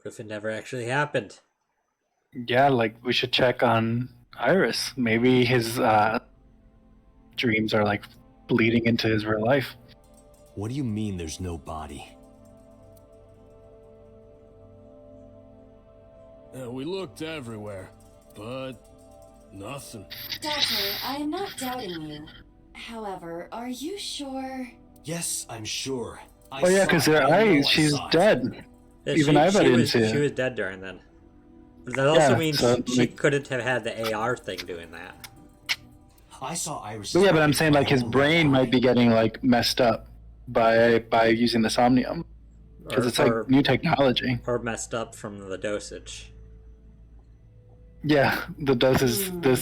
if it never actually happened? Yeah, like we should check on Iris. Maybe his dreams are like bleeding into his real life. What do you mean there's no body? We looked everywhere, but nothing. Doctor, I am not doubting you. However, are you sure? Yes, I'm sure. Oh yeah, because her eyes, she's dead. Yeah, Even I didn't see she it. was dead during then. But that also means so, she like, couldn't have had the AR thing doing that. I saw Iris. yeah, but I'm saying like his brain might be getting like messed up by using the Somnium, because it's like new technology. Or messed up from the dosage. Yeah, the dosage, the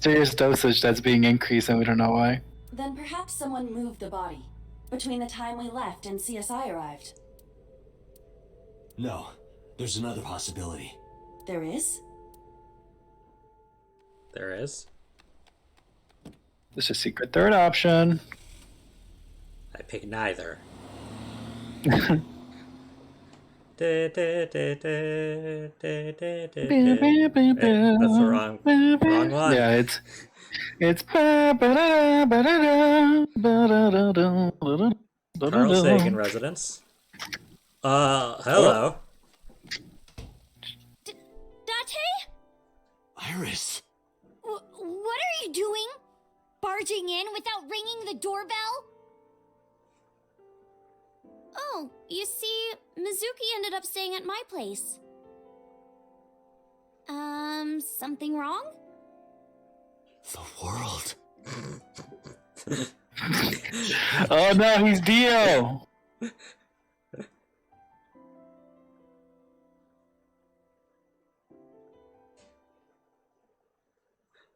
serious dosage that's being increased, and we don't know why. Then perhaps someone moved the body between the time we left and CSI arrived. No, there's another possibility. There is? There is? This is a secret third option. I pick neither. That's the wrong one. Yeah, it's Carl Sagan residence. Hello. Date? Iris. What are you doing? Barging in without ringing the doorbell? Oh, you see, Mizuki ended up staying at my place. Something wrong? The world. Oh no, he's Dio.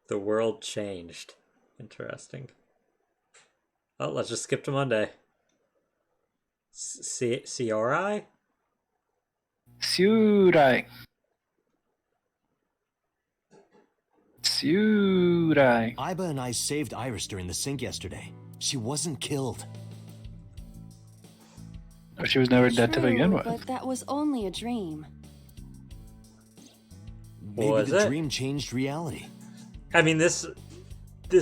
The world changed. Interesting. Oh, let's just skip to Monday. Siorai? Surai. Iba and I saved Iris during the sink yesterday. She wasn't killed. Or she was never dead to begin with. But that was only a dream. Maybe the dream changed reality. I mean, this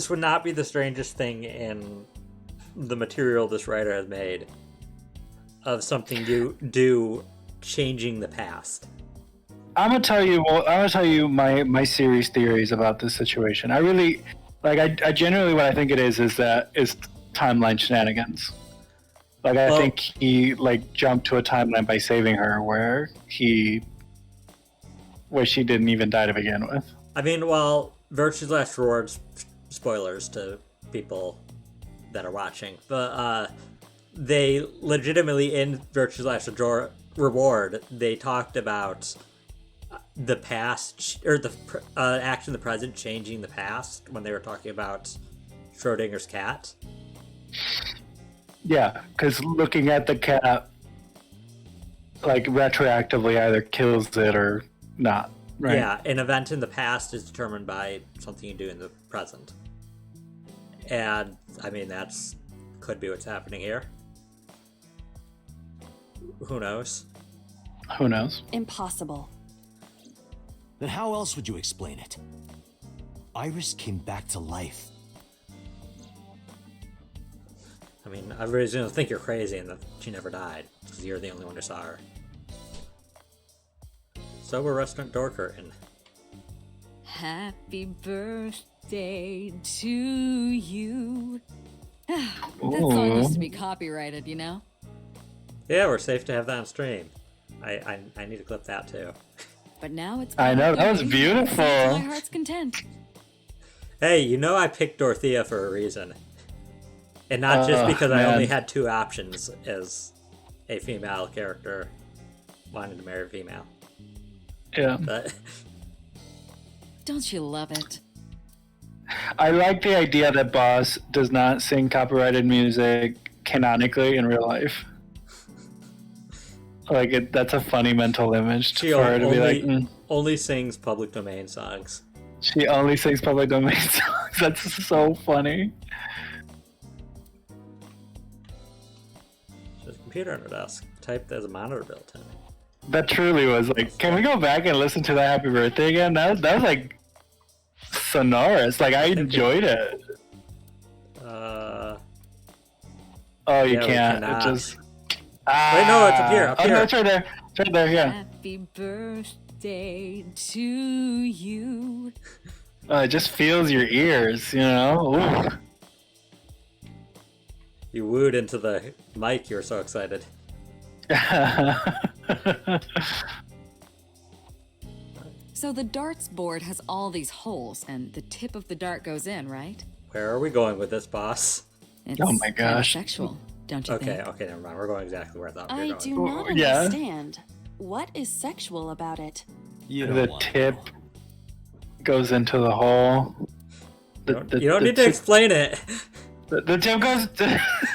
would not be the strangest thing in the material this writer has made of something you do changing the past. I'm gonna tell you my series theories about this situation. I really like. I generally what I think it is that is timeline shenanigans. Like I think he like jumped to a timeline by saving her where she didn't even die to begin with. I mean, well, Virtue's Last Rewards, spoilers to people that are watching, but they legitimately in Virtue's Last Reward, they talked about the past or the action in the present changing the past when they were talking about Schrodinger's cat. Yeah, because looking at the cat like retroactively either kills it or not. Right? Yeah, an event in the past is determined by something you do in the present. And I mean that's could be what's happening here. Who knows? Who knows? Impossible. Then how else would you explain it? Iris came back to life. I mean, everybody's gonna think you're crazy and that she never died because you're the only one who saw her. So we're restaurant door curtain. Happy birthday to you. That song used to be copyrighted, you know? Yeah, we're safe to have that on stream. I need to clip that too. But now it's I know, that was beautiful. To my heart's content. Hey, you know I picked Dorothea for a reason. And not just because I only had two options as a female character wanting to marry a female. Yeah. But Don't you love it? I like the idea that Boss does not sing copyrighted music canonically in real life. Like that's a funny mental image she for her to be like. only sings public domain songs. She only sings public domain songs. That's so funny. There's a computer on her desk. Typed as a monitor built in. That truly was like, can we go back and listen to that happy birthday again? That was like sonorous. Like I enjoyed it. Oh, you yeah, we can't. It cannot. just. Wait, no, it's up here. Up Oh, here. no, it's right there. It's right there. Yeah. Happy birthday to you. It just feels your ears. You know. Ooh. You wooed into the mic. You were so excited. So the darts board has all these holes, and the tip of the dart goes in, right? Where are we going with this, boss? It's Oh my kinda gosh. sexual, don't you Okay, think? okay, never mind. We're going exactly where I thought we were I going. do not Yeah. understand. What is sexual about it? You don't The want to tip know. goes into the hole. You don't need to explain it. The tip goes.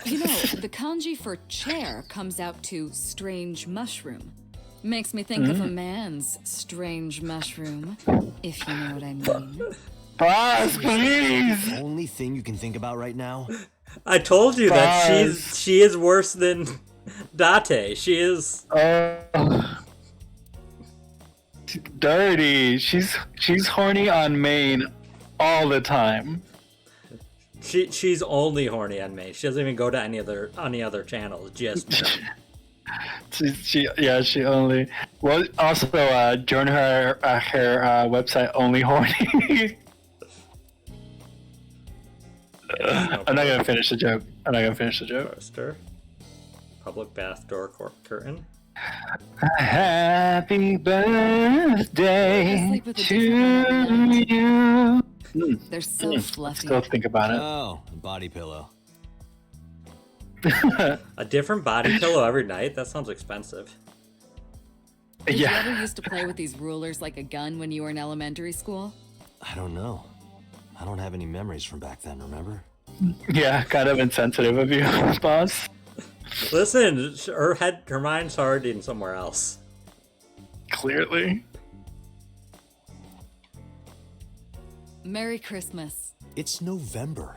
You know, the kanji for chair comes out to strange mushroom. Makes me think of a man's strange mushroom, if you know what I mean. Boss, please. The only thing you can think about right now? I told you that Buzz. she is worse than Date. She is. Dirty. She's horny on main all the time. She's only horny on May. She doesn't even go to any other channels. Just me. She only. Well, also join her website only horny. I'm not gonna finish the joke. Poster. Public bath door curtain. Happy birthday Sleep with a to different you. They're so fluffy. Still think about it. Oh, a body pillow. A different body pillow every night? That sounds expensive. Did you Yeah. ever used to play with these rulers like a gun when you were in elementary school? I don't know. I don't have any memories from back then, remember? Yeah, kind of insensitive of you, boss. Listen, her mind's already in somewhere else. Clearly. Merry Christmas. It's November.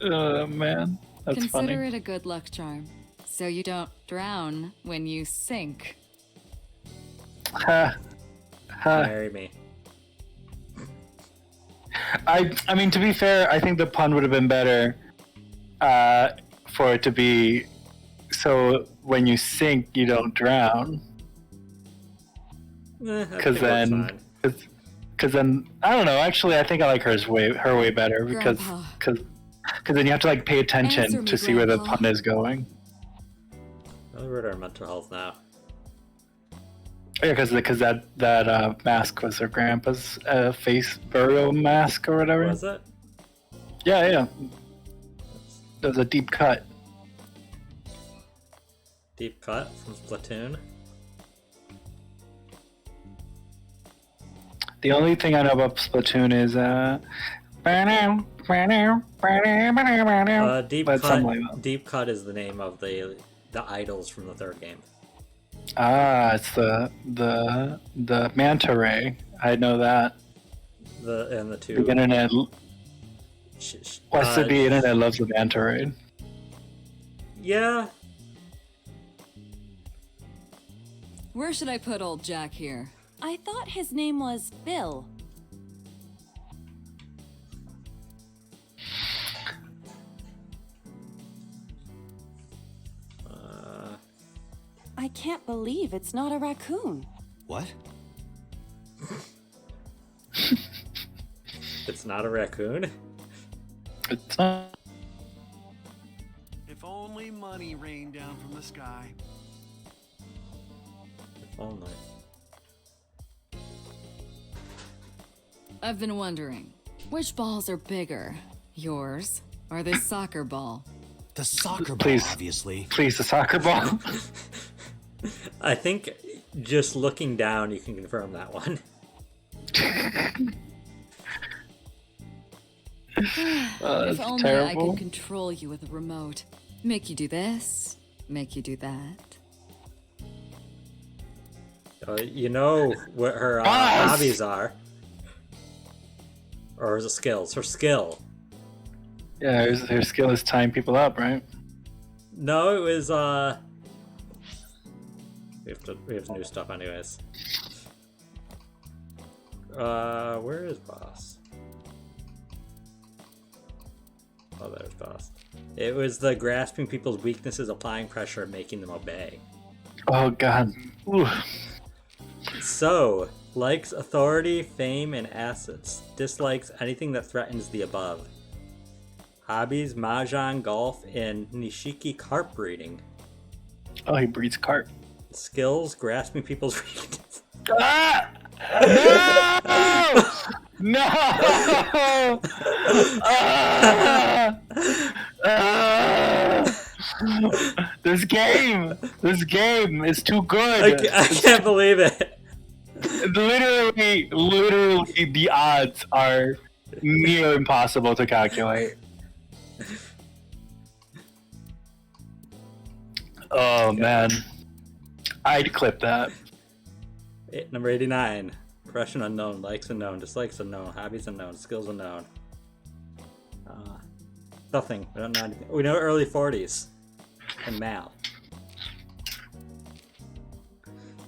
Oh man, that's Consider funny. it a good luck charm, so you don't drown when you sink. Ha. Ha. Marry me. I mean, to be fair, I think the pun would have been better for it to be so when you sink, you don't drown. Because then I don't know. Actually, I think I like her way better because then you have to like pay attention Answer me, to see where the Grandpa. pun is going. Really worried our mental health now. Yeah, because that mask was her grandpa's face burial mask or whatever. Was it? Yeah. It was a deep cut. Deep cut from Splatoon. The only thing I know about Splatoon is Deep but cut. something like that. Deep cut is the name of the idols from the third game. It's the manta ray. I know that. The two. The internet. The internet loves the manta ray. Yeah. Where should I put old Jack here? I thought his name was Bill. I can't believe it's not a raccoon. What? It's not a raccoon. It's not. If only money rained down from the sky. If only. I've been wondering, which balls are bigger? Yours or this soccer ball? The soccer ball, Please. obviously. Please, the soccer ball. I think just looking down, you can confirm that one. If That's only I terrible. could control you with a remote. Make you do this, make you do that. You know what her Boss! hobbies are. Or is it skills? Her skill. Yeah, her skill is tying people up, right? No, it was we have new stuff anyways. Where is boss? Oh, there's boss. It was the grasping people's weaknesses, applying pressure, and making them obey. Oh god. Ooh. So, likes authority, fame, and assets. Dislikes anything that threatens the above. Hobbies, mahjong, golf, and nishiki carp breeding. Oh, he breeds carp. Skills, grasping people's weaknesses. Ah! No! No! This game is too good. I can't believe it. Literally, the odds are near impossible to calculate. Oh man, I'd clip that. Number 89. Profession unknown, likes unknown, dislikes unknown, hobbies unknown, skills unknown. Nothing. We don't know anything. We know early 40s. And male.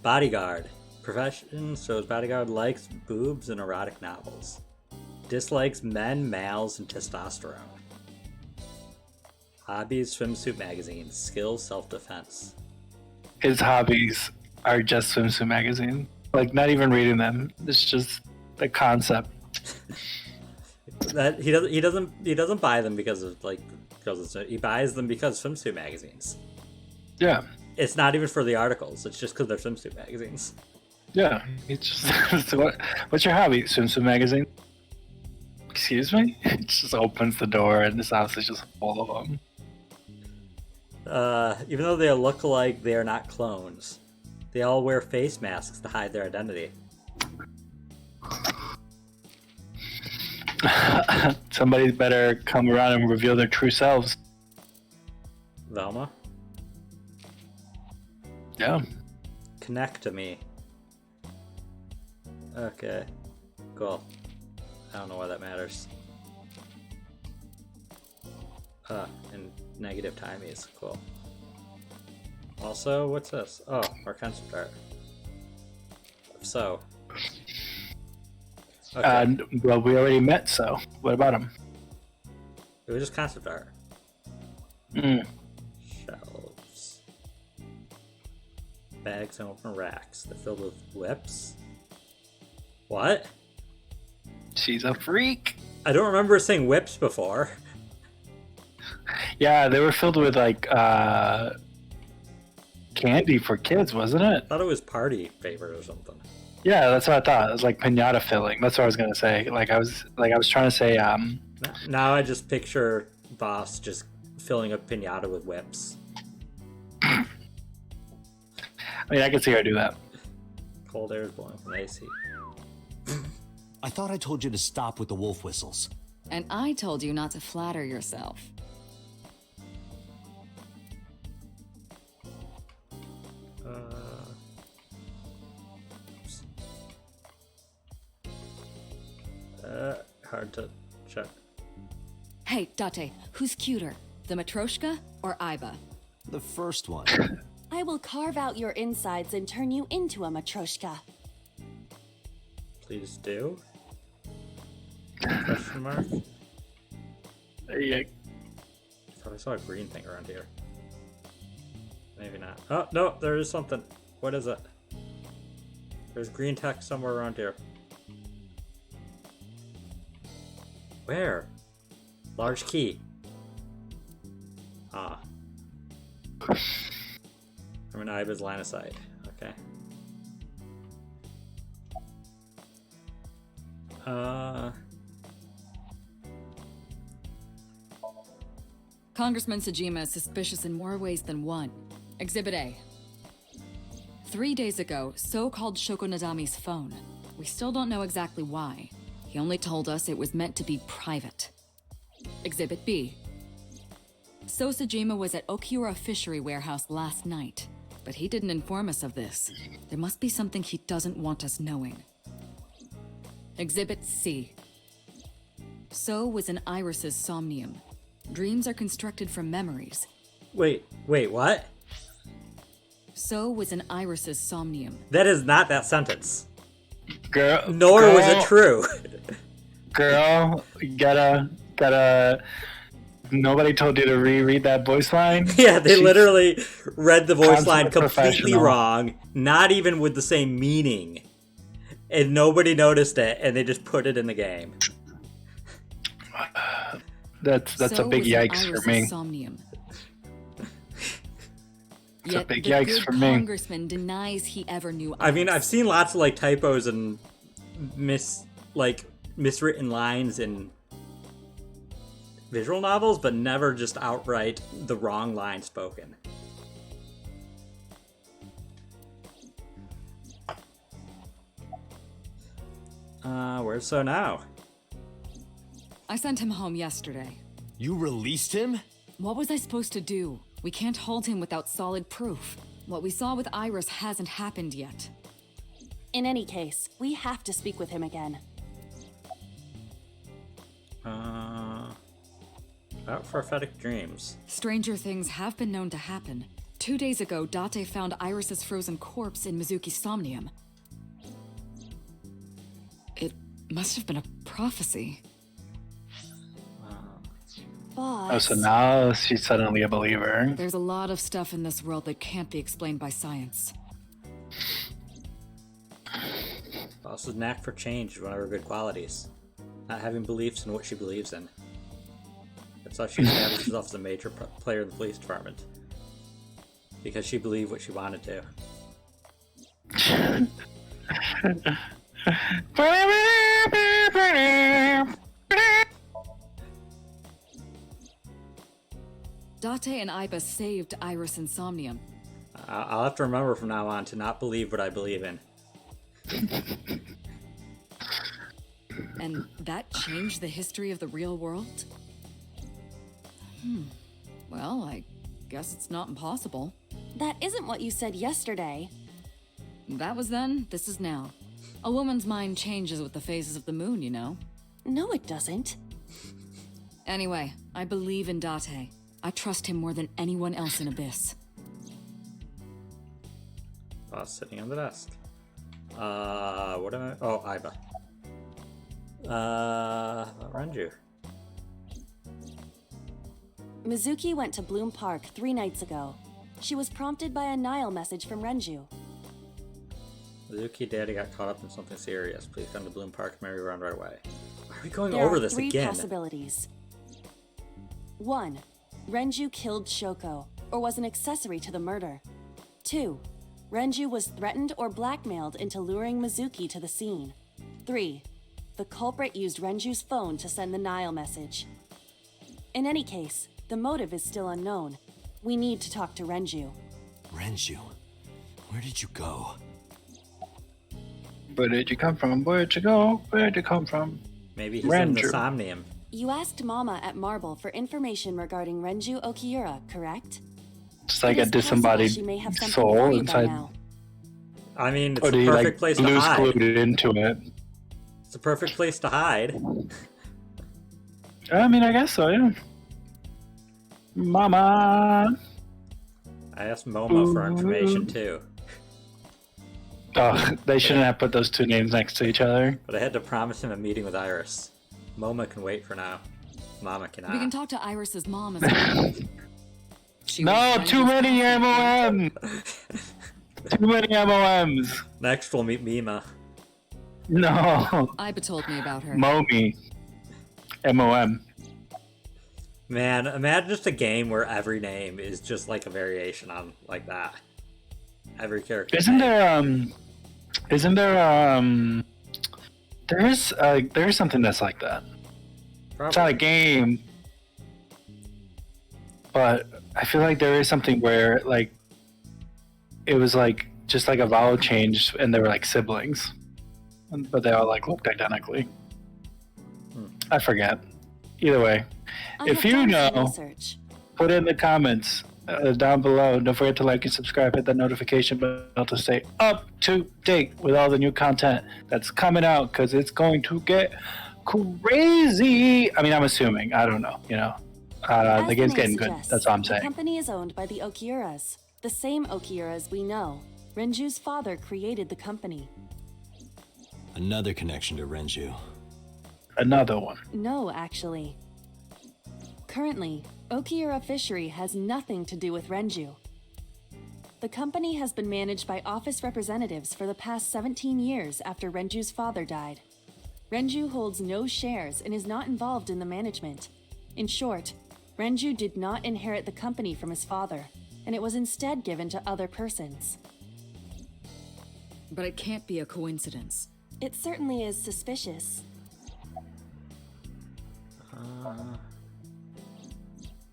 Bodyguard. Profession shows bodyguard likes boobs and erotic novels. Dislikes men, males, and testosterone. Hobbies, swimsuit magazines. Skills, self-defense. His hobbies are just swimsuit magazine. Like, not even reading them. It's just the concept. That he doesn't buy them because of he buys them because swimsuit magazines. Yeah. It's not even for the articles. It's just because they're swimsuit magazines. Yeah. It's just so what's your hobby? Swimsuit magazine? Excuse me? It just opens the door and this house is just full of them. Even though they look alike, they are not clones. They all wear face masks to hide their identity. Somebody better come around and reveal their true selves. Velma? Yeah. Connect to me. Okay. Cool. I don't know why that matters. And negative timies. Cool. Also, what's this? Oh, our concept art. So. Okay. Well, we already met, so what about him? It was just concept art. Mm. Shelves. Bags and open racks. They're filled with whips. What? She's a freak. I don't remember saying whips before. Yeah, they were filled with like candy for kids, wasn't it? I thought it was party favor or something. Yeah, that's what I thought. It was like pinata filling. That's what I was gonna say. I was trying to say. Now I just picture Boss just filling a pinata with whips. I mean, I could see her do that. Cold air is blowing from AC. I thought I told you to stop with the wolf whistles. And I told you not to flatter yourself. Hard to check. Hey, Date, who's cuter? The Matryoshka or Iba? The first one. I will carve out your insides and turn you into a Matryoshka. Please do. Question mark? Yeah. I thought I saw a green thing around here. Maybe not. Oh, no, there is something. What is it? There's green text somewhere around here. Where? Large key. Ah. I'm in Iba's line of sight. Okay. Congressman Sajima is suspicious in more ways than one. Exhibit A. 3 days ago, So called Shoko Nadami's phone. We still don't know exactly why. He only told us it was meant to be private. Exhibit B. So Sajima was at Okiura Fishery Warehouse last night, but he didn't inform us of this. There must be something he doesn't want us knowing. Exhibit C. So was in Iris's Somnium. Dreams are constructed from memories. Wait, what? So was in Iris's Somnium. That is not that sentence. Girl, Nor was it true. Girl, you gotta. Nobody told you to reread that voice line. Yeah, they She's literally read the voice line consummate completely professional. wrong, not even with the same meaning. And nobody noticed it, and they just put it in the game. That's So a big was in yikes for Iris's me. Somnium. It's a Yet big the yikes good for me. congressman denies he ever knew I mean, Iris. I've seen lots of like typos and miswritten lines in visual novels, but never just outright the wrong line spoken. Where's So now? I sent him home yesterday. You released him? What was I supposed to do? We can't hold him without solid proof. What we saw with Iris hasn't happened yet. In any case, we have to speak with him again. About prophetic dreams. Stranger things have been known to happen. 2 days ago, Date found Iris's frozen corpse in Mizuki's Somnium. It must have been a prophecy. Boss. Oh, so now she's suddenly a believer. There's a lot of stuff in this world that can't be explained by science. Boss's knack for change is one of her good qualities. Not having beliefs in what she believes in. That's how she established herself as a major player in the police department. Because she believed what she wanted to. Date and Iba saved Iris and Somnium. I'll have to remember from now on to not believe what I believe in. And that changed the history of the real world? Well, I guess it's not impossible. That isn't what you said yesterday. That was then, this is now. A woman's mind changes with the phases of the moon, you know? No, it doesn't. Anyway, I believe in Date. I trust him more than anyone else in Abyss. Boss sitting on the desk. What am I? Oh, Iba. Renju. Mizuki went to Bloom Park 3 nights ago. She was prompted by a Nile message from Renju. Mizuki Daddy got caught up in something serious. Please come to Bloom Park merry-go-round right away. Why are we going There over are this 3 again? possibilities. 1. Renju killed Shoko, or was an accessory to the murder. 2. Renju was threatened or blackmailed into luring Mizuki to the scene. 3. The culprit used Renju's phone to send the Nile message. In any case, the motive is still unknown. We need to talk to Renju. Renju, where did you go? Where did you come from? Where'd you go? Where'd you come from? Maybe he's in the Renju. Somnium. You asked Mama at Marble for information regarding Renju Okiura, correct? It's like It a is possible disembodied she may have something soul for you by inside. now. I mean, it's Or the do you perfect like place to blues hide. glued into it? It's the perfect place to hide. I mean, I guess so, yeah. Mama! I asked Momo for information too, Oh, they shouldn't have put those two names next to each other. but I had to promise him a meeting with Iris. Moma can wait for now. Mama cannot. We can talk to Iris's mom as well. She No, was too Renju's many prophet. MOMs! Too many MOMs! Next, we'll meet Mima. No! Iba told me about her. Momi. MOM. Man, imagine just a game where every name is just like a variation on like that. Every character. Isn't name. there's something that's like that. It's not a game, but I feel like there is something where like it was like just like a vowel change and they were like siblings, but they all like looked identically. I forget. Either way, I if have you done some know, research. put it in the comments down below. Don't forget to like and subscribe. Hit that notification bell to stay up to date with all the new content that's coming out, because it's going to get crazy. I mean, I'm assuming. I don't know. You know, As the game's name getting good. suggests, That's all I'm The saying. company is owned by the Okiuras, the same Okiuras we know. Renju's father created the company. Another connection to Renju. Another one. No, actually. Currently, Okiura Fishery has nothing to do with Renju. The company has been managed by office representatives for the past 17 years after Renju's father died. Renju holds no shares and is not involved in the management. In short, Renju did not inherit the company from his father, and it was instead given to other persons. But it can't be a coincidence. It certainly is suspicious.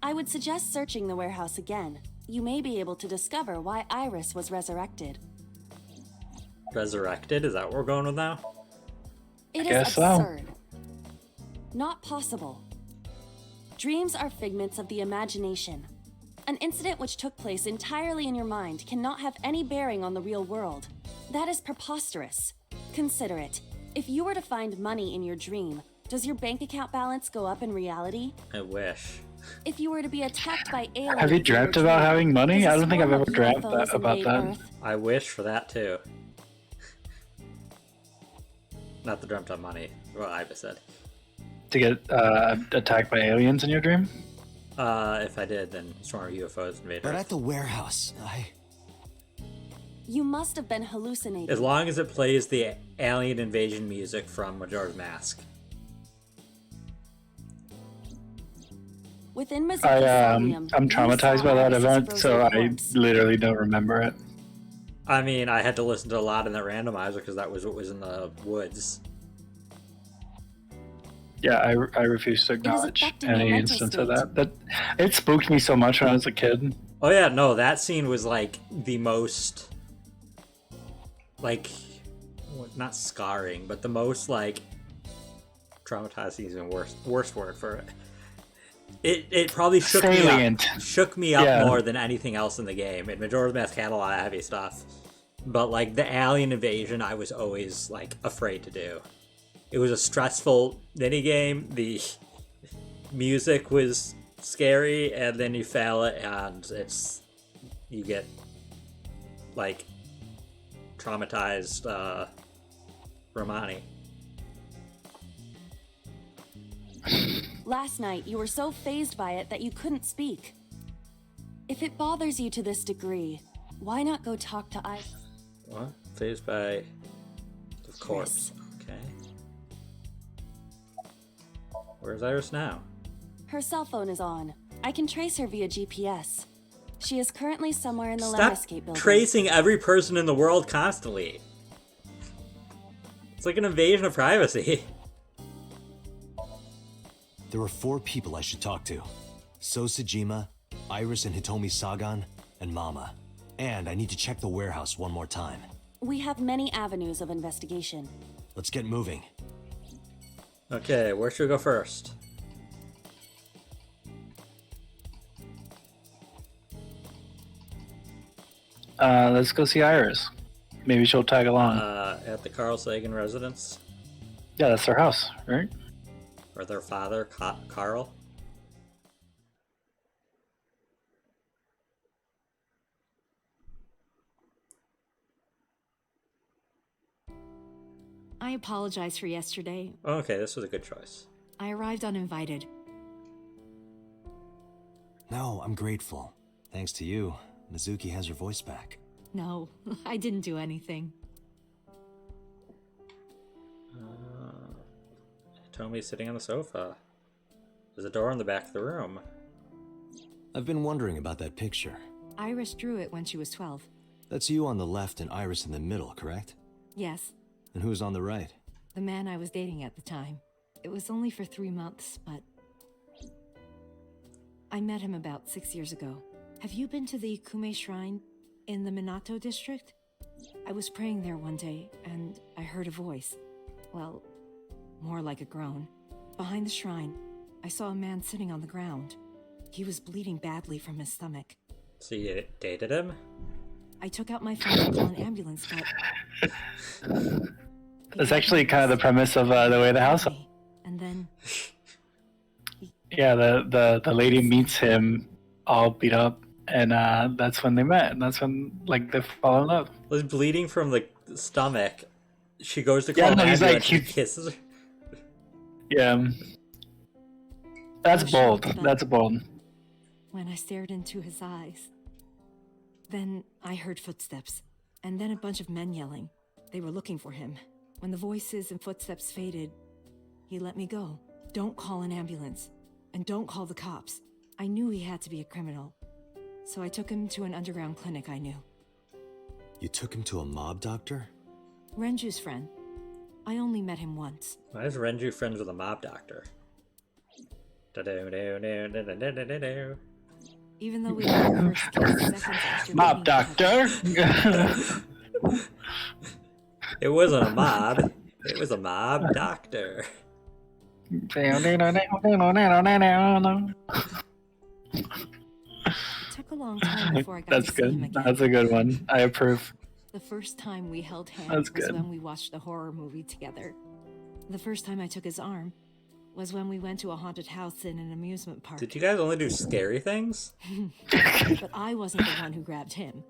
I would suggest searching the warehouse again. You may be able to discover why Iris was resurrected. Resurrected? Is that what we're going with now? It is Guess so. absurd. Not possible. Dreams are figments of the imagination. An incident which took place entirely in your mind cannot have any bearing on the real world. That is preposterous. Consider it. If you were to find money in your dream, does your bank account balance go up in reality? I wish. If you were to be attacked by aliens, Have you in dreamt your about dream, having money? does a I don't think I've swarm ever of dreamt UFOs about invade that. Earth? I wish for that too. Not the dreamt of money. Well, I just said. To get attacked by aliens in your dream? If I did, then swarm of UFOs invade But Earth. at the warehouse, You must have been hallucinating. As long as it plays the alien invasion music from Majora's Mask. Within Mizuki's Somnium, I'm you traumatized saw by that Iris's event, frozen so I corpse. literally don't remember it. I mean, I had to listen to a lot in that randomizer because that was what was in the woods. Yeah, I refuse to acknowledge affecting your any mental instance state. of that. That it spooked me so much when I was a kid. Oh yeah, no, that scene was like the most, like, not scarring, but the most like traumatizing is even worst word for it. It probably shook Salient. me up Yeah. more than anything else in the game. And Majora's Mask had a lot of heavy stuff, but like the alien invasion, I was always like afraid to do. It was a stressful mini game. The music was scary, and then you fail it, and you get like traumatized Romani. Last night, you were so fazed by it that you couldn't speak. If it bothers you to this degree, why not go talk to Iris? What? Phased by the corpse. Okay. Where's Iris now? Her cell phone is on. I can trace her via GPS. She is currently somewhere in the Stop landscape building. tracing every person in the world constantly. It's like an invasion of privacy. there are 4 people I should talk to. So Sejima, Iris and Hitomi Sagan, and Mama. And I need to check the warehouse one more time. We have many avenues of investigation. Let's get moving. Okay, where should we go first? Let's go see Iris. Maybe she'll tag along. At the Carl Sagan residence? Yeah, that's their house, right? Or their father, Carl? I apologize for yesterday. Okay, this was a good choice. I arrived uninvited. No, I'm grateful. Thanks to you, Mizuki has her voice back. No, I didn't do anything. Tommy's sitting on the sofa. There's a door in the back of the room. I've been wondering about that picture. Iris drew it when she was 12. That's you on the left and Iris in the middle, correct? Yes, And who's on the right? the man I was dating at the time. It was only for 3 months, but... I met him about 6 years ago. Have you been to the Kume Shrine in the Minato district? I was praying there one day, and I heard a voice. Well, more like a groan. Behind the shrine, I saw a man sitting on the ground. He was bleeding badly from his stomach. So you dated him? I took out my phone to call an ambulance, but... That's actually kind of the premise of the way the house. And then... yeah, the lady meets him all beat up, and that's when they met, and that's when like they fall in love. Was bleeding from the stomach. She goes to Yeah, call no, an he's like ambulance. He kisses her. yeah, that's I was shocked, bold. but- That's bold. When I stared into his eyes. Then I heard footsteps, and then a bunch of men yelling. They were looking for him. When the voices and footsteps faded, he let me go. Don't call an ambulance, and don't call the cops. I knew he had to be a criminal, so I took him to an underground clinic I knew. You took him to a mob doctor? Renju's friend. I only met him once. Why is Renju friends with a mob doctor? Even though we were first kids seconds after Mob meeting each other. doctor. It wasn't a mob. It was a mob doctor. It took a long time before I got That's to see him good. again. That's a good one. I approve. The first time we held hands That's was good. when we watched a horror movie together. The first time I took his arm was when we went to a haunted house in an amusement park. Did you guys only do scary things? But I wasn't the one who grabbed him.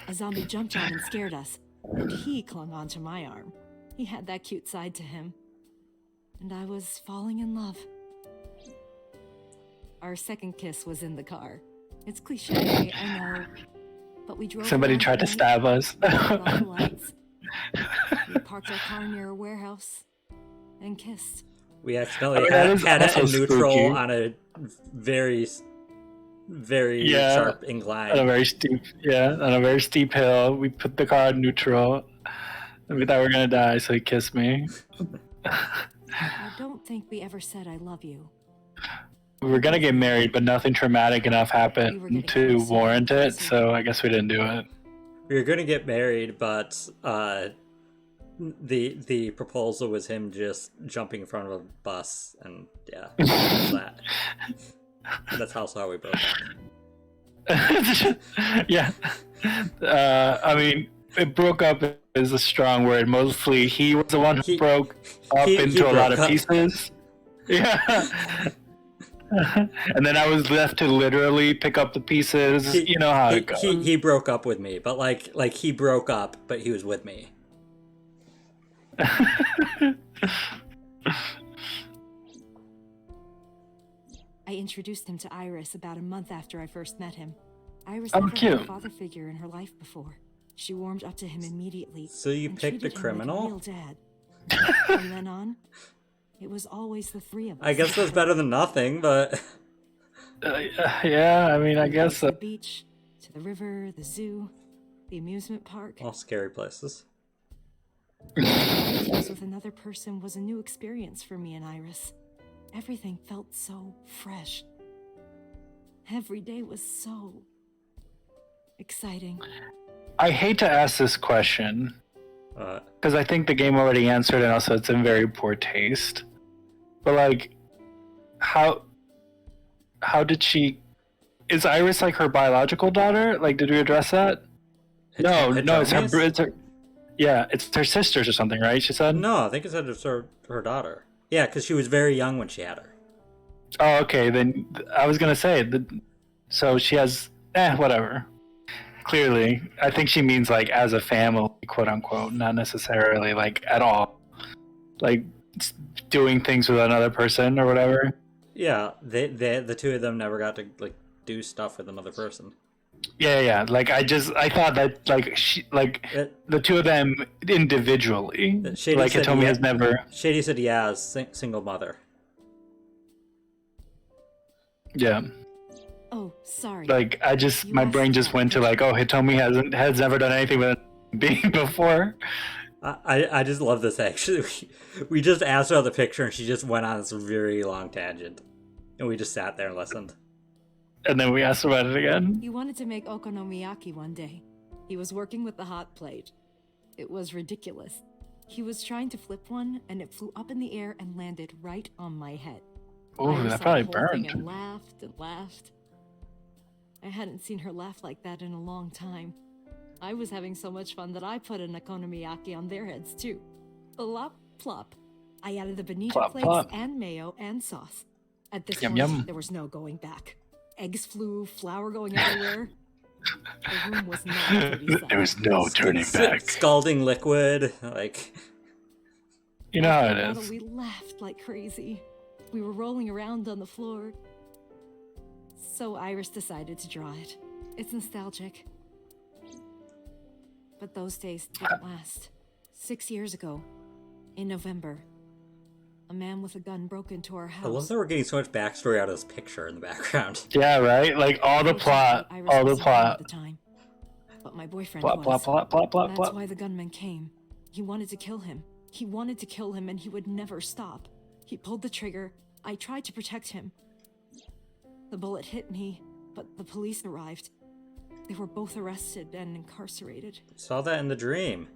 A zombie jumped on and scared us, and he clung onto my arm. He had that cute side to him. And I was falling in love. Our second kiss was in the car. It's cliche, I know. But we drove Somebody around tried to at night, stab us. with all the lights. We parked our car near a warehouse and kissed. We accidentally that is had it also in neutral spooky. on a very, very Yeah. sharp On a incline. very steep hill. We put the car in neutral. And we thought we were gonna die, so he kissed me. I don't think we ever said I love you. We were gonna get married, but nothing traumatic enough We were happened getting to closer warrant and it, closer. so I guess we didn't do it. We were going to get married, but the proposal was him just jumping in front of a bus, and yeah, that. That's how we broke up. Yeah. I mean, it broke up is a strong word. Mostly he was the one who He- broke up he into a lot broke of up. pieces. Yeah. And then I was left to literally pick up the pieces. You know how it goes. He broke up with me, but like he broke up, but he was with me. I introduced him to Iris about a month after I first met him. Iris Oh, never had cute. a father figure in her life before. She warmed up to him immediately. So you and picked a treated him criminal? Like a real dad. From then on, it was always the three of us. I guess that's better than nothing, but Yeah, I mean, I We'd go guess. to the beach, to the river, the zoo, the amusement park. all scary places. Sex with another person was a new experience for me and Iris. Everything felt so fresh. Every day was so exciting. I hate to ask this question Uh, because I think the game already answered, and also it's in very poor taste. But like, how did she? Is Iris like her biological daughter? Like, did we address that? No, it's her. Hitomi's? It's her. Yeah, it's her sisters or something, right? She said. No, I think it said it's her daughter. Yeah, because she was very young when she had her. Oh, okay. Then I was gonna say so she has. Whatever. Clearly, I think she means like as a family, quote unquote, not necessarily like at all, like doing things with another person or whatever. Yeah, the two of them never got to like do stuff with another person. Yeah. Like I thought that the two of them individually, Shady like said Hitomi yeah. has never. Shady said he has single mother. Yeah. Oh, sorry. Like You my asked brain just about went to like, oh, Hitomi has never done anything with a being before. I just love this actually. We just asked her about the picture and she just went on this very long tangent. And we just sat there and listened. And then we asked about it again. He wanted to make okonomiyaki one day. He was working with the hot plate. It was ridiculous. He was trying to flip one, and it flew up in the air and landed right on my head. Oh, Iris that saw probably the whole thing burned. and laughed and laughed. I hadn't seen her laugh like that in a long time. I was having so much fun that I put an okonomiyaki on their heads too. Plop, plop. I added the bonito Plop, flakes plop. and mayo and sauce. At this Yum, point, yum. there was no going back. Eggs flew, flour going everywhere. The room was not a pretty sight. There was no turning back. Scalding liquid, like. You know how After it a while, is. we laughed like crazy. We were rolling around on the floor. So Iris decided to draw it. It's nostalgic. But those days didn't last. 6 years ago, in November, a man with a gun broke into our house. I love that we're getting so much backstory out of this picture in the background. Yeah, right? Like all the plot. Iris All the wasn't home plot. at the time, but my boyfriend Plot, was. plot, plot, plot, plot, That's plot. why the gunman came. He wanted to kill him. He wanted to kill him, and he would never stop. He pulled the trigger. I tried to protect him. The bullet hit me, but the police arrived. They were both arrested and incarcerated. Saw that in the dream.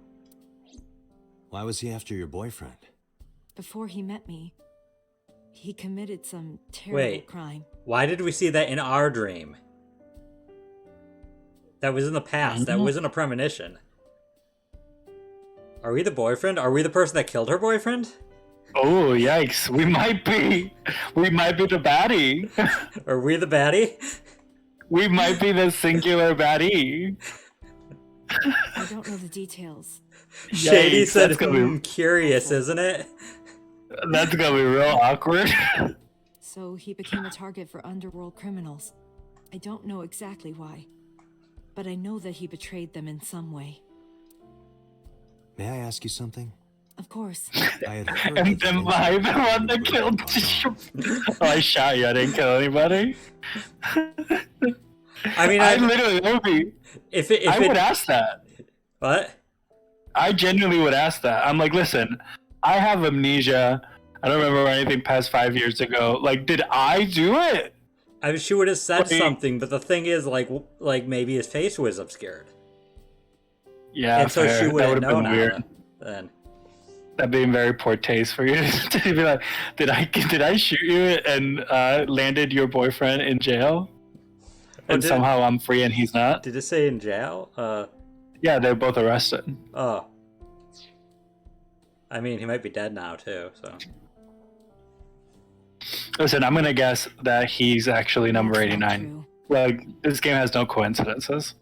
Why was he after your boyfriend? Before he met me, he committed some terrible Wait. crime. Why did we see that in our dream? That was in the past. That wasn't a premonition. Are we the boyfriend? Are we the person that killed her boyfriend? Oh, yikes. We might be. We might be the baddie. Are we the baddie? We might be the singular baddie. I don't know the details. Shady Yikes, said, that's gonna be- curious, isn't it? That's gonna be real awkward. So he became a target for underworld criminals. I don't know exactly why, but I know that he betrayed them in some way. May I ask you something? Of course. I had heard And that am I the one that killed Oh, I shot you. I didn't kill anybody. I mean, I literally would be. I would ask that. What? I genuinely would ask that. I'm like, listen, I have amnesia. I don't remember anything past 5 years ago. Like, did I do it? I mean, she would have said Wait. something, but the thing is, like maybe his face was obscured, Yeah, and so fair. she would That have would have known been weird. out then. That'd be in very poor taste for you to be like, did I shoot you and landed your boyfriend in jail? Oh, And somehow I'm free and he's not? Did it say in jail? Yeah, they're both arrested. Oh. I mean, he might be dead now too. So. Listen, I'm gonna guess that he's actually number That's not 89. true. Like, this game has no coincidences.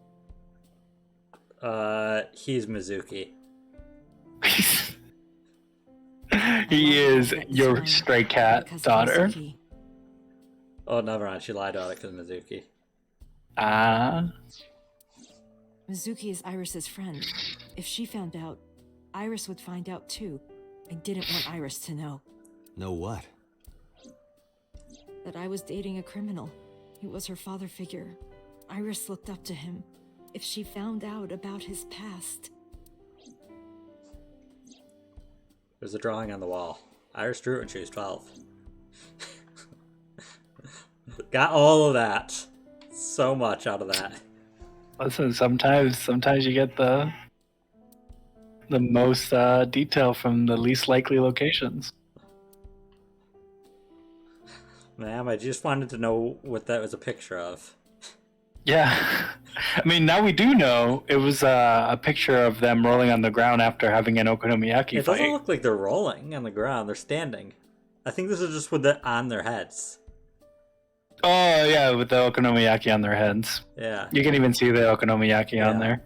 He's Mizuki. He is your stray cat Because daughter. Mizuki. Oh, never mind. She lied about it because Mizuki. Ah. Mizuki is Iris's friend. If she found out, Iris would find out too. I didn't want Iris to know Know what? that I was dating a criminal. He was her father figure. Iris looked up to him. If she found out about his past, There's a drawing on the wall. Iris drew it when she was 12. Got all of that. So much out of that. Listen, sometimes you get the most detail from the least likely locations. Ma'am, I just wanted to know what that was a picture of. Yeah. I mean, now we do know it was a picture of them rolling on the ground after having an okonomiyaki It fight. doesn't look like they're rolling on the ground. They're standing. I think this is just with it on their heads. Oh, yeah, with the okonomiyaki on their heads. Yeah. You can even see the okonomiyaki on there.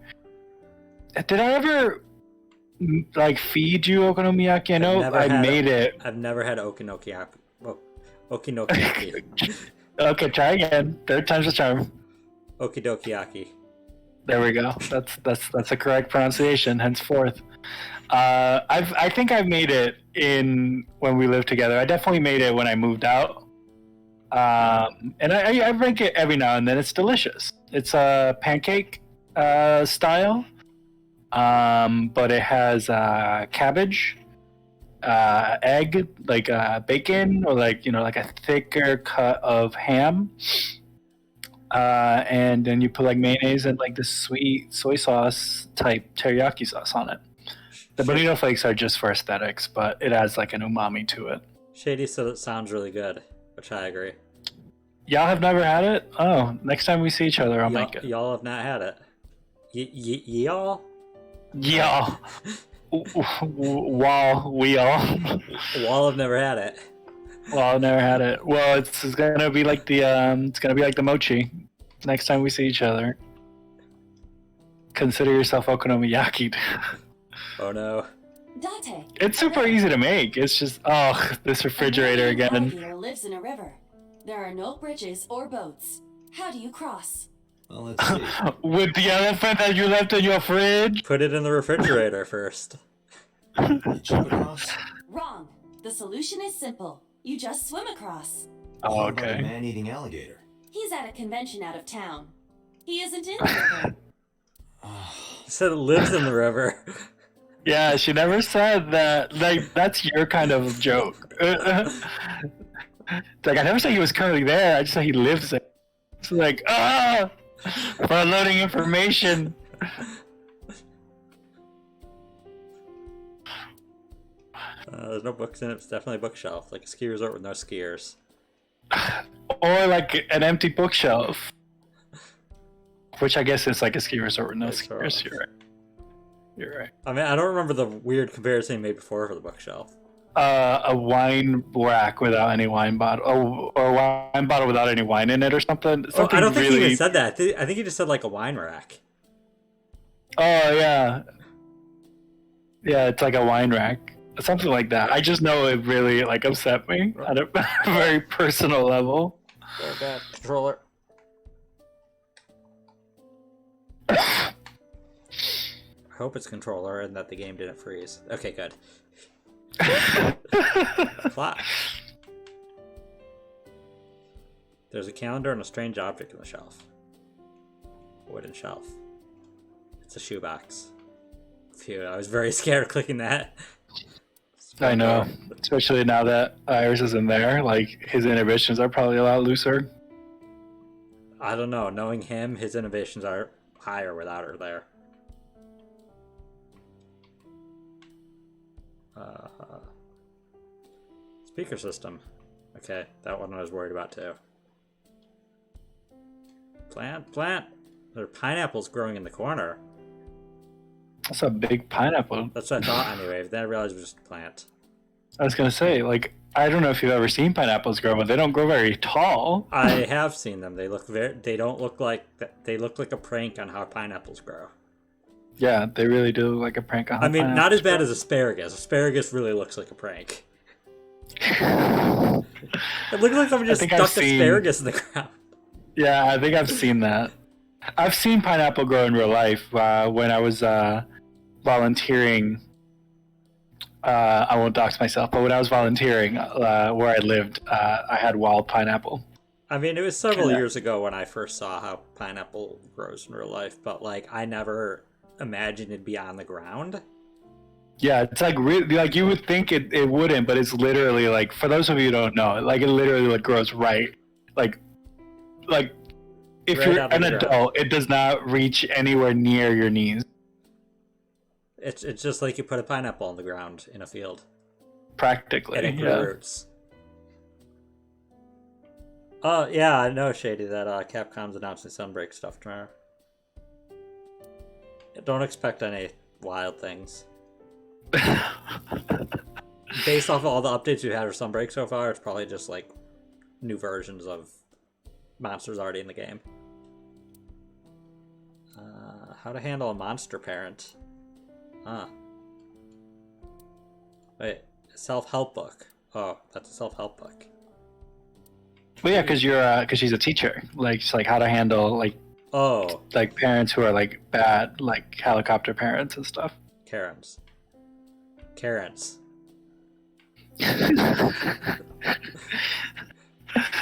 Did I ever, like, feed you okonomiyaki? I know I made it. I've never had okinokiyaki. Okinokiyaki. Okay, try again. Third time's the charm. Okidokiyaki. There we go. That's a correct pronunciation. Henceforth, I think I've made it in when we lived together. I definitely made it when I moved out, and I make it every now and then. It's delicious. It's a pancake style, but it has cabbage, egg, like bacon, or like like a thicker cut of ham. And then you put like mayonnaise and like this sweet soy sauce type teriyaki sauce on it. The bonito flakes are just for aesthetics, but it adds like an umami to it. Shady said it sounds really good, which I agree. Y'all have never had it? Oh, next time we see each other, I'll make it. Y'all have not had it. Y'all? Y'all. Wow, we all. Wall have never had it. Well, I've never had it. Well, it's gonna be like the mochi. Next time we see each other, consider yourself okonomiyaki. Oh no. Date. It's super hello. easy to make. It's just this A refrigerator Canadian again. alligator lives in a river. There are no bridges or boats. How do you cross? Well, let's see. With the elephant that you left in your fridge. Put it in the refrigerator first. You jump across? Wrong. The solution is simple. You just swim across. Oh, What about a okay. man-eating alligator? He's at a convention out of town. He isn't in the river. He said it lives in the river. Yeah, she never said that. Like, that's your kind of joke. It's like, I never said he was currently there. I just said he lives there. It's like, for loading information. There's no books in it. It's definitely a bookshelf, like a ski resort with no skiers. Or like an empty bookshelf. Which I guess is like a ski resort with no That's fair skiers. enough. You're right. You're right. I mean, I don't remember the weird comparison you made before for the bookshelf. A wine rack without any wine bottle, or a wine bottle without any wine in it, or something. Oh, I don't think really... he even said that. I think he just said like a wine rack. Oh yeah, yeah. It's like a wine rack, something like that. I just know it really like upset me at a very personal level. Very bad. Controller. I hope it's controller and that the game didn't freeze. Okay, good. Plot. There's a calendar and a strange object in the shelf. A wooden shelf. It's a shoebox. Phew, I was very scared of clicking that. I know, especially now that Iris is in there. Like his inhibitions are probably a lot looser. I don't know. Knowing him, his innovations are higher without her there. Speaker system. Okay, that one I was worried about too. Plant. There are pineapples growing in the corner. That's a big pineapple. That's what I thought anyway, but then I realized it was just a plant. I was gonna say, like, I don't know if you've ever seen pineapples grow, but they don't grow very tall. I have seen them. They look they don't look like they look like a prank on how pineapples grow. Yeah, they really do look like a prank on. I mean, not pineapples as bad grow. as asparagus. Asparagus really looks like a prank. It looks like someone just think stuck I've seen- asparagus in the ground. Yeah, I think I've seen that. I've seen pineapple grow in real life when I was volunteering. I won't dox myself, but when I was volunteering where I lived, I had wild pineapple. I mean, it was several Yeah. years ago when I first saw how pineapple grows in real life, but like I never imagined it'd be on the ground. Yeah, it's like really, like you would think it wouldn't, but it's literally like, for those of you who don't know, like it literally like grows right, like if Right you're out of an the ground. adult, it does not reach anywhere near your knees. It's just like you put a pineapple on the ground in a field Practically. and it grew Yeah. roots. Oh yeah, I know, Shady, that Capcom's announcing Sunbreak stuff tomorrow. Don't expect any wild things. Based off of all the updates we've had for Sunbreak so far, it's probably just like new versions of monsters already in the game. How to handle a monster parent. Huh. Wait, self-help book. Oh, that's a self-help book. Well, yeah, because she's a teacher. Like, it's like how to handle Oh, like parents who are like bad, like helicopter parents and stuff. Karens. Karens.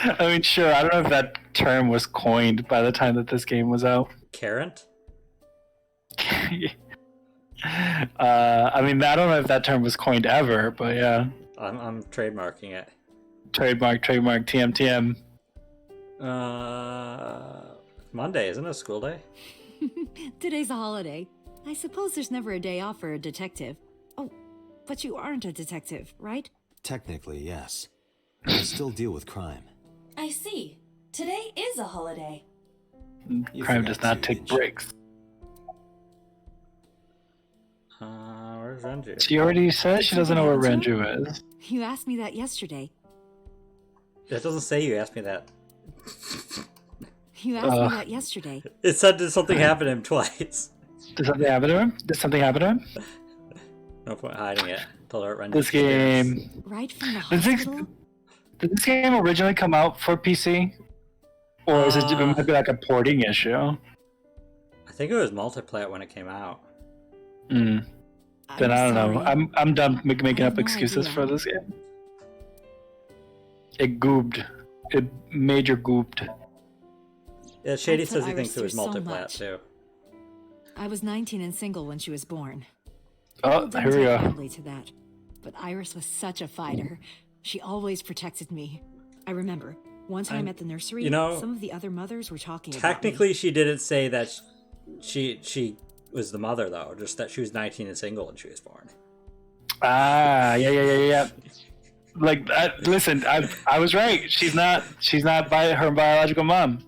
I mean, sure. I don't know if that term was coined by the time that this game was out. Karen? I mean, I don't know if that term was coined ever, but yeah. I'm trademarking it. Trademark, TM. Monday, isn't it a school day? Today's a holiday. I suppose there's never a day off for a detective. Oh, but you aren't a detective, right? Technically, yes. But I still deal with crime. I see. Today is a holiday. You Crime forgot does not to, take didn't you? breaks. Where's Renju? She already said she doesn't know where Renju? Renju is. You asked me that yesterday. That doesn't say you asked me that. You asked me that yesterday. It said did something happen to him twice. Did something happen to him? Did something happen to him? No point hiding it. Told her This game. Right from the Did this, hospital? did this game originally come out for PC? Or is it might be like a porting issue? I think it was multiplayer when it came out. Then I don't know. I'm done making up no excuses idea. for this game. It goobed. It major gooped. Yeah, Shady I put says he Iris thinks it was through so multiplayer much. too. I was 19 and single when she was born. Oh, People here we didn't go. take kindly to that. But Iris was such a fighter. She always protected me. I remember one time at the nursery, you know, some of the other mothers were talking Technically, about she didn't say that she was the mother though. Just that she was 19 and single when she was born. Ah, yeah. Like, listen, I was right. She's not by her biological mom. me.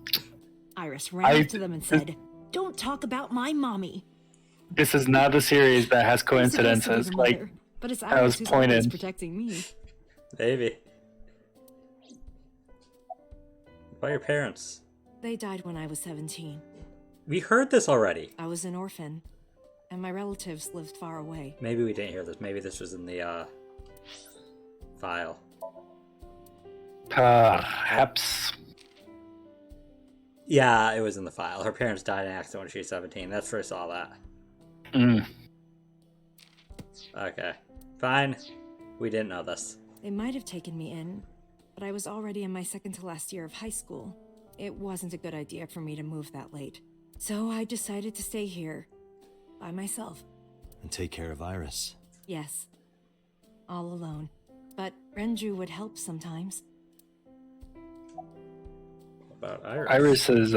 Iris ran up to them and said, "Don't talk about my mommy." This is not the series that has I'm supposed to be coincidences. the Like, mother, but it's I was Iris who's always pointed. protecting me. Maybe. What about your parents? They died when I was 17. We heard this already. I was an orphan, and my relatives lived far away. Maybe we didn't hear this. Maybe this was in the file. perhaps. Yeah, it was in the file. Her parents died in an accident when she was 17. That's where I saw that. Okay. Fine. We didn't know this. They might have taken me in, but I was already in my second to last year of high school. It wasn't a good idea for me to move that late. So I decided to stay here, by myself. And take care of Iris. Yes, all alone. But Renju would help sometimes. What about Iris? Iris's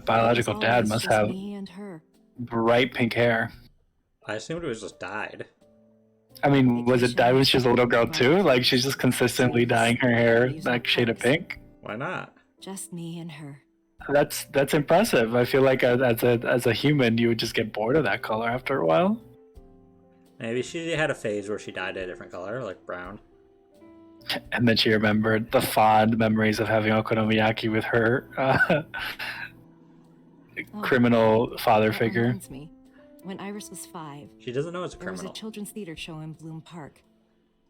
biological It was dad always must just have me and her. bright pink hair. I assumed it was just died. I mean, was it dyed when she was a little girl too? Like, she's just consistently dyeing her hair that shade of pink? Why not? Just me and her. That's impressive. I feel like as a human, you would just get bored of that color after a while. Maybe she had a phase where she dyed a different color, like brown. And then she remembered the fond memories of having okonomiyaki with her criminal father That figure. reminds me. When Iris was 5, She doesn't know it's a there was criminal. a children's theater show in Bloom Park.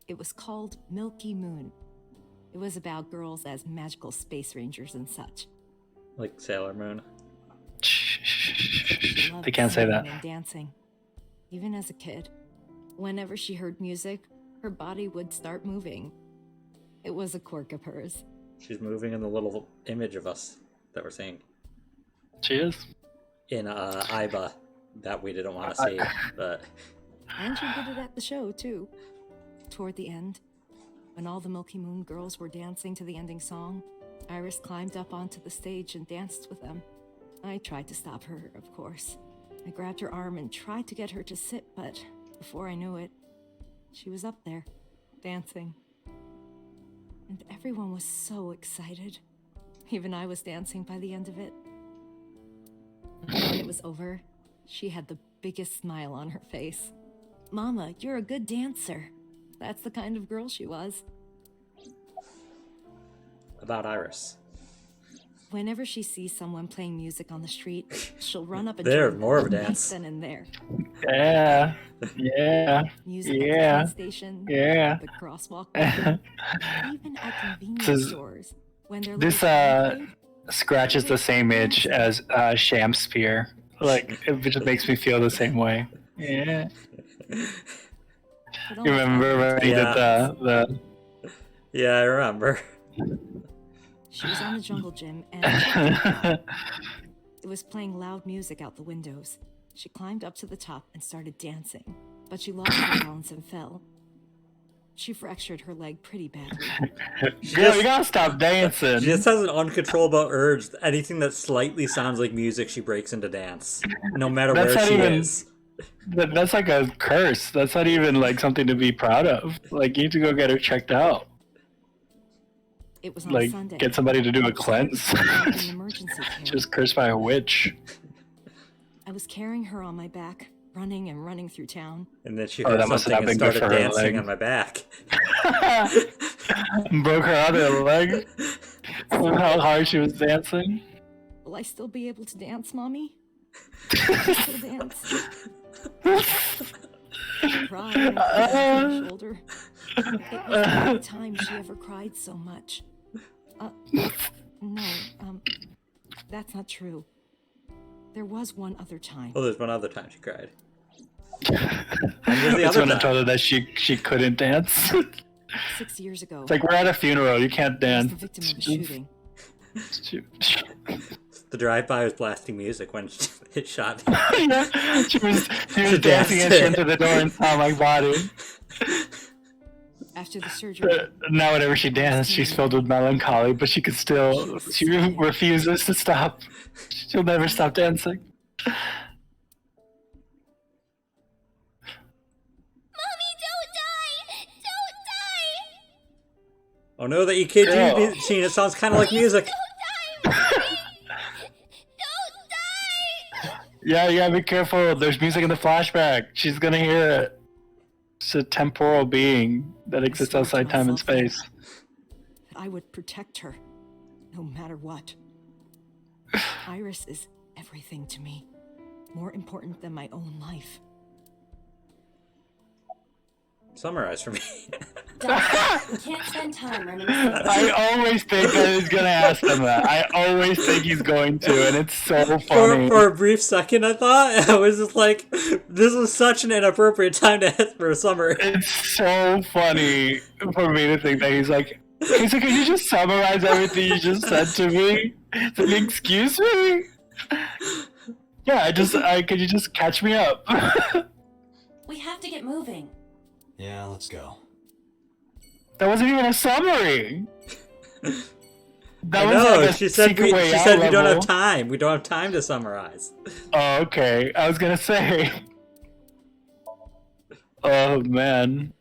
It was called Milky Moon. It was about girls as magical space rangers and such. Like Sailor Moon. She loved They can't say that. singing and dancing. Even as a kid, whenever she heard music, her body would start moving. It was a quirk of hers. She's moving in the little image of us that we're seeing She is. in Iba that we didn't want to see, but And she did it at the show, too. Toward the end, when all the Milky Moon girls were dancing to the ending song, Iris climbed up onto the stage and danced with them. I tried to stop her, of course. I grabbed her arm and tried to get her to sit, but before I knew it, she was up there, dancing. And everyone was so excited. Even I was dancing by the end of it. When it was over, she had the biggest smile on her face. "Mama, you're a good dancer." That's the kind of girl she was. about Iris. Whenever she sees someone playing music on the street, she'll run up and There, join more of a them right dance. then and there. Yeah. Music at the Yeah. train station, Yeah. at the crosswalk, even at convenience This is- stores. When they're This scratches the same itch as Shamspeare. Like, it just makes me feel the same way. Yeah. You remember when he did Yeah. the Yeah, I remember. She was on the jungle gym and it was playing loud music out the windows. She climbed up to the top and started dancing, but she lost her balance and fell. She fractured her leg pretty badly. Girl, you gotta stop dancing. She just has an uncontrollable urge. Anything that slightly sounds like music, she breaks into dance, no matter That's where not she even- is. That's like a curse. That's not even like something to be proud of. Like, you need to go get her checked out. It was on Like, Sunday. get somebody to do a I cleanse. was in an emergency care. Just cursed by a witch. I was carrying her on my back, running and running through town. And then she Oh, heard that must something have and been good started for her dancing leg. on my back. Broke her other leg. how hard she was dancing. Will I still be able to dance, Mommy? Will I still dance? Cry on my shoulder. It was the only time she ever cried so much. No, that's not true. There was one other time. Oh, there's one other time she cried. And was the That's other when I time? told her that she couldn't dance. 6 years ago. It's like we're at a funeral. You can't I was dance. the victim of a shooting. The drive-by was blasting music when it shot. Yeah, she was She dancing danced. in front of the door and saw my body. After the surgery, Now whenever she dances, she's filled with melancholy, but she refuses to stop. She'll never stop dancing. Mommy, don't die! Don't die! Oh no, the EKG Girl. machine, it sounds kind of like music. Don't die, Mommy! Don't die! Yeah, you gotta be careful. There's music in the flashback. She's gonna hear it. It's a temporal being that exists swore to outside time and myself that- space. I would protect her, no matter what. Iris is everything to me. More important than my own life. Summarize for me. Doc, we can't spend time reminiscing. I always think that he's gonna ask him that. I always think he's going to, and it's so for, funny. for a brief second, I thought I was just like, this was such an inappropriate time to ask for a summary. It's so funny for me to think that he's like, can you just summarize everything you just said to me? It's like, excuse me? Yeah, could you just catch me up? We have to get moving. Yeah, let's go. That wasn't even a summary. That I was know, like a she said, secret way she out said we don't have level. time. We don't have time to summarize. Oh, okay. I was gonna say. Oh man.